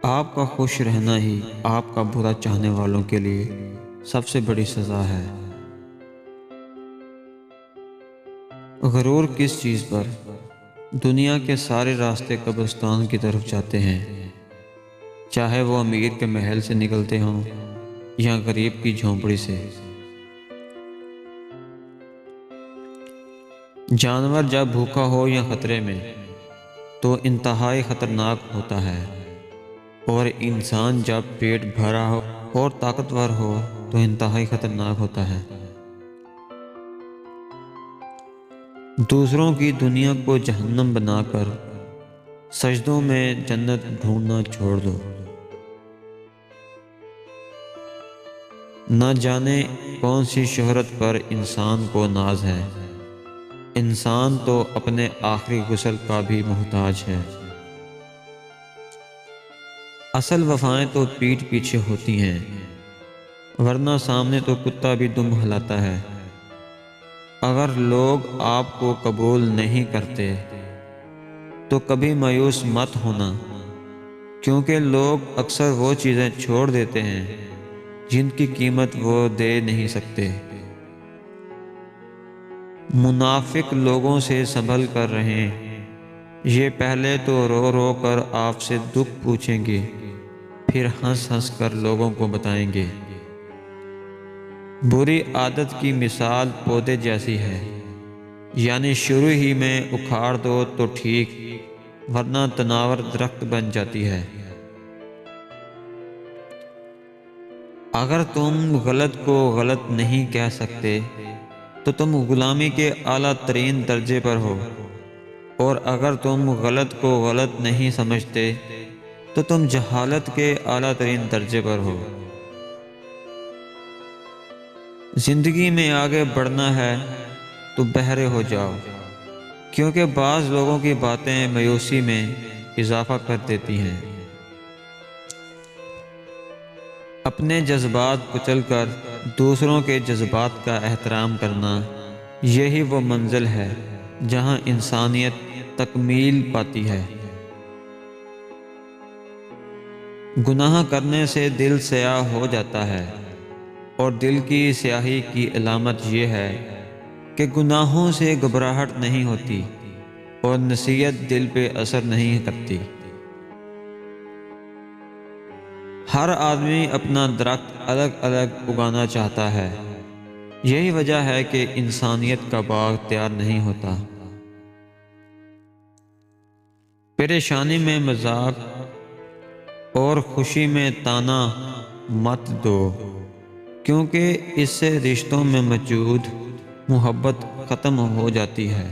آپ کا خوش رہنا ہی آپ کا برا چاہنے والوں کے لیے سب سے بڑی سزا ہے۔ غرور کس چیز پر؟ دنیا کے سارے راستے قبرستان کی طرف جاتے ہیں، چاہے وہ امیر کے محل سے نکلتے ہوں یا غریب کی جھونپڑی سے۔ جانور جب بھوکا ہو یا خطرے میں تو انتہائی خطرناک ہوتا ہے، اور انسان جب پیٹ بھرا ہو اور طاقتور ہو تو انتہائی خطرناک ہوتا ہے۔ دوسروں کی دنیا کو جہنم بنا کر سجدوں میں جنت ڈھونڈنا چھوڑ دو۔ نہ جانے کون سی شہرت پر انسان کو ناز ہے، انسان تو اپنے آخری غسل کا بھی محتاج ہے۔ اصل وفائیں تو پیٹھ پیچھے ہوتی ہیں، ورنہ سامنے تو کتا بھی دم ہلاتا ہے۔ اگر لوگ آپ کو قبول نہیں کرتے تو کبھی مایوس مت ہونا، کیونکہ لوگ اکثر وہ چیزیں چھوڑ دیتے ہیں جن کی قیمت وہ دے نہیں سکتے۔ منافق لوگوں سے سنبھل کر رہیں، یہ پہلے تو رو رو کر آپ سے دکھ پوچھیں گے، پھر ہنس ہنس کر لوگوں کو بتائیں گے۔ بری عادت کی مثال پودے جیسی ہے، یعنی شروع ہی میں اکھاڑ دو تو ٹھیک، ورنہ تناور درخت بن جاتی ہے۔ اگر تم غلط کو غلط نہیں کہہ سکتے تو تم غلامی کے اعلیٰ ترین درجے پر ہو، اور اگر تم غلط کو غلط نہیں سمجھتے تو تم جہالت کے اعلیٰ ترین درجے پر ہو۔ زندگی میں آگے بڑھنا ہے تو بہرے ہو جاؤ، کیونکہ بعض لوگوں کی باتیں مایوسی میں اضافہ کر دیتی ہیں۔ اپنے جذبات کچل کر دوسروں کے جذبات کا احترام کرنا، یہی وہ منزل ہے جہاں انسانیت تکمیل پاتی ہے۔ گناہ کرنے سے دل سیاہ ہو جاتا ہے، اور دل کی سیاہی کی علامت یہ ہے کہ گناہوں سے گھبراہٹ نہیں ہوتی اور نصیحت دل پہ اثر نہیں کرتی۔ ہر آدمی اپنا درخت الگ الگ اگانا چاہتا ہے، یہی وجہ ہے کہ انسانیت کا باغ تیار نہیں ہوتا۔ پریشانی میں مذاق اور خوشی میں طعنہ مت دو، کیونکہ اس سے رشتوں میں موجود محبت ختم ہو جاتی ہے۔